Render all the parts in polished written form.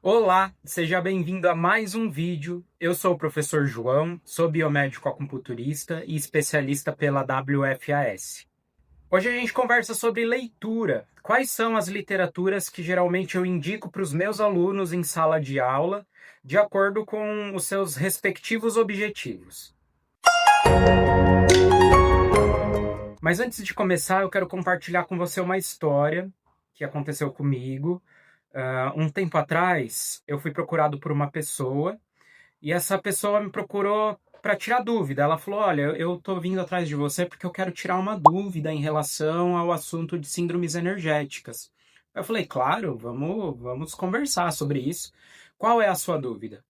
Olá, seja bem-vindo a mais um vídeo. Eu sou o professor João, sou biomédico acupunturista e especialista pela WFAS. Hoje a gente conversa sobre leitura. Quais são as literaturas que geralmente eu indico para os meus alunos em sala de aula, de acordo com os seus respectivos objetivos. Mas antes de começar, eu quero compartilhar com você uma história que aconteceu comigo. Um tempo atrás, eu fui procurado por uma pessoa e essa pessoa me procurou para tirar dúvida. Ela falou: Olha, eu estou vindo atrás de você porque eu quero tirar uma dúvida em relação ao assunto de síndromes energéticas. Eu falei: Claro, vamos conversar sobre isso. Qual é a sua dúvida?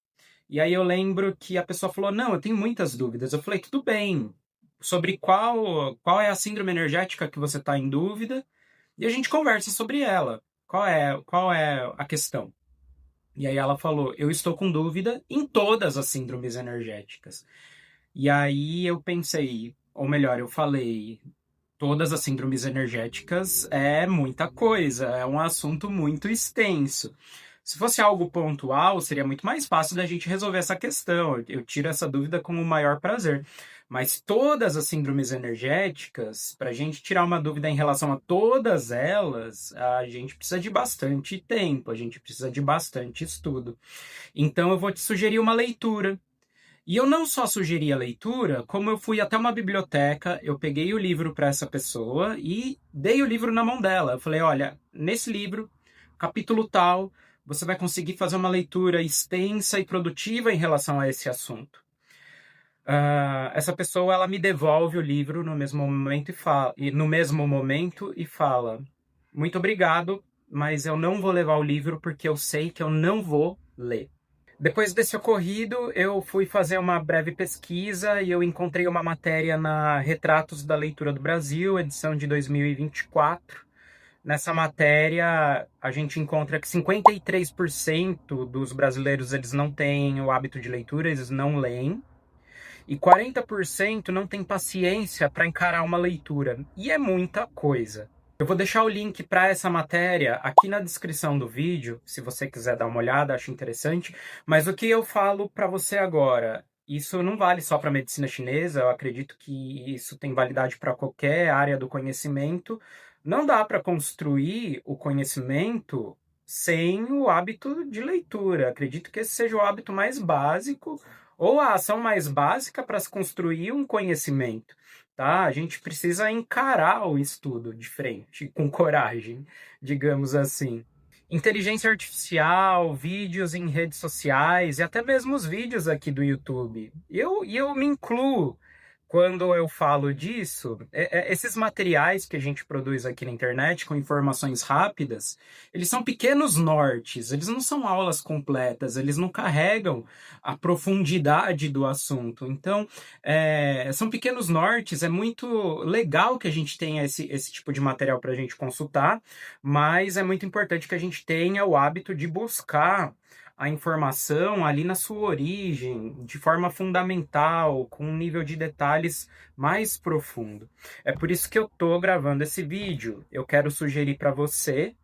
E aí eu lembro que a pessoa falou: Não, eu tenho muitas dúvidas. Eu falei: Tudo bem. Sobre qual é a síndrome energética que você está em dúvida? E a gente conversa sobre ela. Qual é a questão? E aí ela falou: Eu estou com dúvida em todas as síndromes energéticas. E aí eu pensei, ou melhor, eu falei: todas as síndromes energéticas é muita coisa, é um assunto muito extenso. Se fosse algo pontual, seria muito mais fácil da gente resolver essa questão. Eu tiro essa dúvida com o maior prazer. Mas todas as síndromes energéticas, para a gente tirar uma dúvida em relação a todas elas, a gente precisa de bastante tempo, a gente precisa de bastante estudo. Então eu vou te sugerir uma leitura. E eu não só sugeri a leitura, como eu fui até uma biblioteca, eu peguei o livro para essa pessoa e dei o livro na mão dela. Eu falei: Olha, nesse livro, capítulo tal, você vai conseguir fazer uma leitura extensa e produtiva em relação a esse assunto. Essa pessoa, ela me devolve o livro no mesmo momento e fala: Muito obrigado, mas eu não vou levar o livro porque eu sei que eu não vou ler. Depois desse ocorrido, eu fui fazer uma breve pesquisa e eu encontrei uma matéria na Retratos da Leitura do Brasil, edição de 2024. Nessa matéria, a gente encontra que 53% dos brasileiros eles não têm o hábito de leitura, eles não leem, e 40% não têm paciência para encarar uma leitura. E é muita coisa. Eu vou deixar o link para essa matéria aqui na descrição do vídeo, se você quiser dar uma olhada, acho interessante. Mas o que eu falo para você agora, isso não vale só para a medicina chinesa, eu acredito que isso tem validade para qualquer área do conhecimento. Não dá para construir o conhecimento sem o hábito de leitura. Acredito que esse seja o hábito mais básico ou a ação mais básica para se construir um conhecimento. Tá? A gente precisa encarar o estudo de frente, com coragem, digamos assim. Inteligência artificial, vídeos em redes sociais e até mesmo os vídeos aqui do YouTube. E eu me incluo quando eu falo disso. Esses materiais que a gente produz aqui na internet com informações rápidas, eles são pequenos nortes, eles não são aulas completas, eles não carregam a profundidade do assunto. Então, são pequenos nortes, é muito legal que a gente tenha esse tipo de material para a gente consultar, mas é muito importante que a gente tenha o hábito de buscar a informação ali na sua origem, de forma fundamental, com um nível de detalhes mais profundo. É por isso que eu estou gravando esse vídeo. Eu quero sugerir para você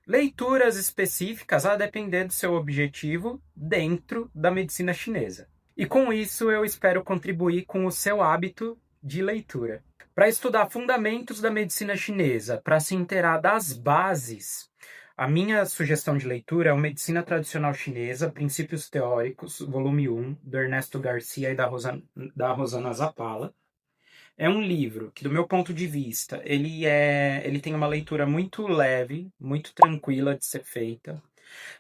leituras específicas a depender do seu objetivo dentro da medicina chinesa. E com isso eu espero contribuir com o seu hábito de leitura. Para estudar fundamentos da medicina chinesa, para se inteirar das bases, a minha sugestão de leitura é o Medicina Tradicional Chinesa, Princípios Teóricos, volume 1, do Ernesto Garcia e da Rosana Zappala. É um livro que, do meu ponto de vista, ele tem uma leitura muito leve, muito tranquila de ser feita.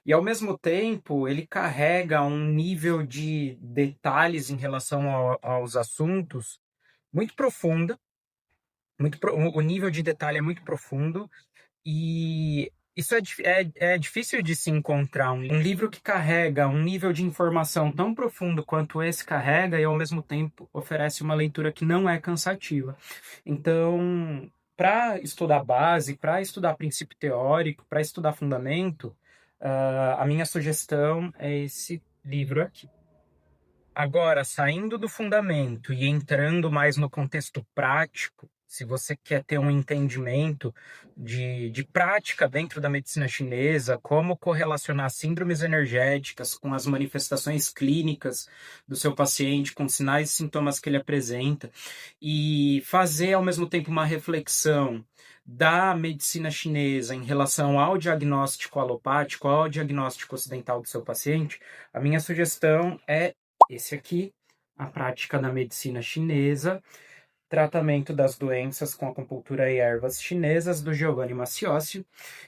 E, ao mesmo tempo, ele carrega um nível de detalhes em relação aos assuntos muito profunda. O nível de detalhe é muito profundo. E isso é difícil de se encontrar. Um livro que carrega um nível de informação tão profundo quanto esse carrega e, ao mesmo tempo, oferece uma leitura que não é cansativa. Então, para estudar base, para estudar princípio teórico, para estudar fundamento, a minha sugestão é esse livro aqui. Agora, saindo do fundamento e entrando mais no contexto prático, se você quer ter um entendimento de prática dentro da medicina chinesa, como correlacionar síndromes energéticas com as manifestações clínicas do seu paciente, com sinais e sintomas que ele apresenta, e fazer ao mesmo tempo uma reflexão da medicina chinesa em relação ao diagnóstico alopático, ao diagnóstico ocidental do seu paciente, a minha sugestão é esse aqui, A Prática da Medicina Chinesa, Tratamento das Doenças com Acupuntura e Ervas Chinesas, do Giovanni Maciossio.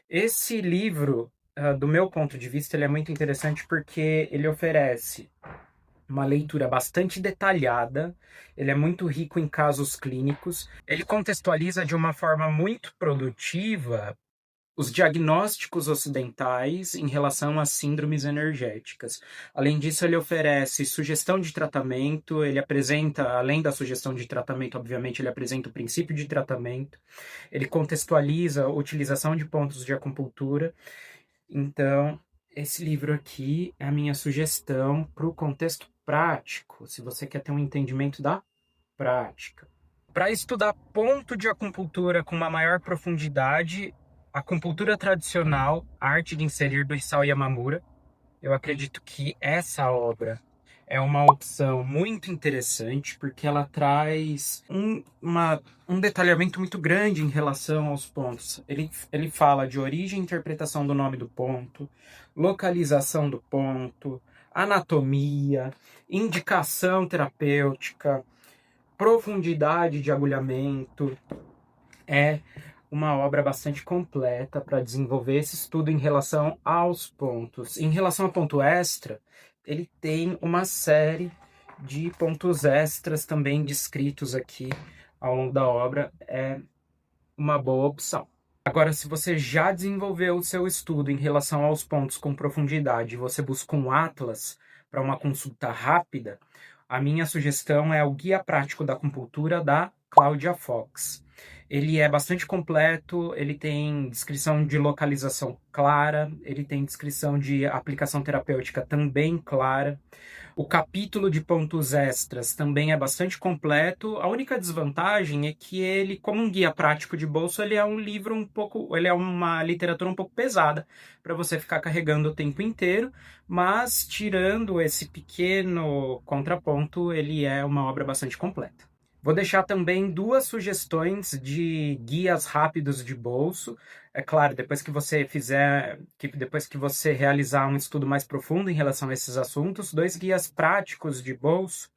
Esse livro, do meu ponto de vista, ele é muito interessante porque ele oferece uma leitura bastante detalhada, ele é muito rico em casos clínicos, ele contextualiza de uma forma muito produtiva os diagnósticos ocidentais em relação às síndromes energéticas. Além disso, ele oferece sugestão de tratamento, ele apresenta, além da sugestão de tratamento, obviamente, ele apresenta o princípio de tratamento, ele contextualiza a utilização de pontos de acupuntura. Então, esse livro aqui é a minha sugestão para o contexto prático, se você quer ter um entendimento da prática. Para estudar ponto de acupuntura com uma maior profundidade, Acupuntura Tradicional, Arte de Inserir, do Isao Yamamura. Eu acredito que essa obra é uma opção muito interessante, porque ela traz um detalhamento muito grande em relação aos pontos. Ele fala de origem e interpretação do nome do ponto, localização do ponto, anatomia, indicação terapêutica, profundidade de agulhamento. É uma obra bastante completa para desenvolver esse estudo em relação aos pontos. Em relação ao ponto extra, ele tem uma série de pontos extras também descritos aqui ao longo da obra. É uma boa opção. Agora, se você já desenvolveu o seu estudo em relação aos pontos com profundidade e você busca um atlas para uma consulta rápida, a minha sugestão é o Guia Prático da Acupuntura, da Cláudia Fox. Ele é bastante completo, ele tem descrição de localização clara, ele tem descrição de aplicação terapêutica também clara. O capítulo de pontos extras também é bastante completo. A única desvantagem é que ele, como um guia prático de bolso, ele é um livro ele é uma literatura um pouco pesada para você ficar carregando o tempo inteiro, mas tirando esse pequeno contraponto, ele é uma obra bastante completa. Vou deixar também 2 sugestões de guias rápidos de bolso. É claro, depois que você realizar um estudo mais profundo em relação a esses assuntos, 2 guias práticos de bolso.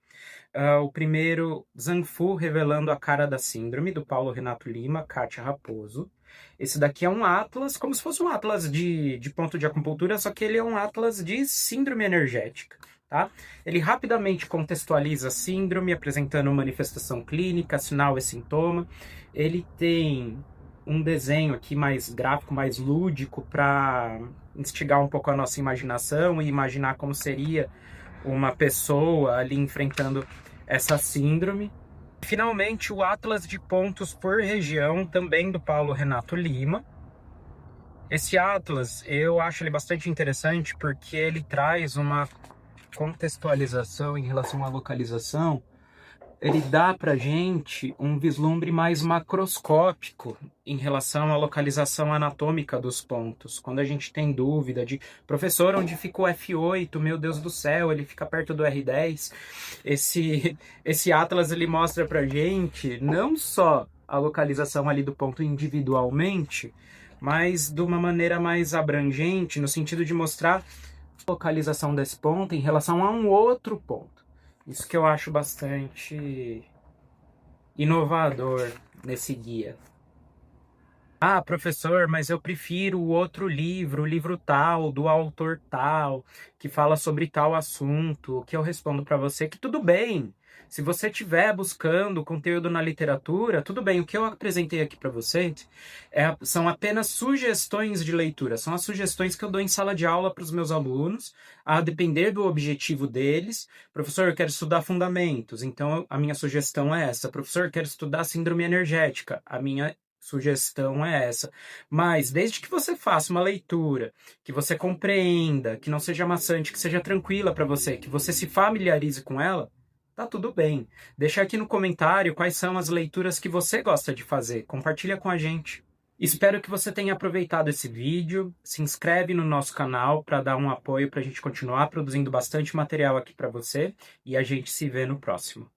O primeiro, Zhang Fu, Revelando a Cara da Síndrome, do Paulo Renato Lima, Kátia Raposo. Esse daqui é um atlas, como se fosse um atlas de ponto de acupuntura, só que ele é um atlas de síndrome energética. Tá? Ele rapidamente contextualiza a síndrome, apresentando manifestação clínica, sinal e sintoma. Ele tem um desenho aqui mais gráfico, mais lúdico, para instigar um pouco a nossa imaginação e imaginar como seria uma pessoa ali enfrentando essa síndrome. Finalmente, o Atlas de Pontos por Região, também do Paulo Renato Lima. Esse atlas, eu acho ele bastante interessante porque ele traz uma contextualização em relação à localização. Ele dá para gente um vislumbre mais macroscópico em relação à localização anatômica dos pontos. Quando a gente tem dúvida de, professor, onde fica o F8? Meu Deus do céu, ele fica perto do R10. Esse atlas ele mostra para gente não só a localização ali do ponto individualmente, mas de uma maneira mais abrangente, no sentido de mostrar localização desse ponto em relação a um outro ponto. Isso que eu acho bastante inovador nesse guia. Ah, professor, mas eu prefiro o outro livro, o livro tal, do autor tal, que fala sobre tal assunto. O que eu respondo para você é que tudo bem. Se você estiver buscando conteúdo na literatura, tudo bem. O que eu apresentei aqui para você são apenas sugestões de leitura. São as sugestões que eu dou em sala de aula para os meus alunos, a depender do objetivo deles. Professor, eu quero estudar fundamentos. Então, a minha sugestão é essa. Professor, eu quero estudar síndrome energética. A minha sugestão é essa. Mas, desde que você faça uma leitura, que você compreenda, que não seja maçante, que seja tranquila para você, que você se familiarize com ela, Tá tudo bem. Deixa aqui no comentário quais são as leituras que você gosta de fazer. Compartilha com a gente. Espero que você tenha aproveitado esse vídeo. Se inscreve no nosso canal para dar um apoio para a gente continuar produzindo bastante material aqui para você. E a gente se vê no próximo.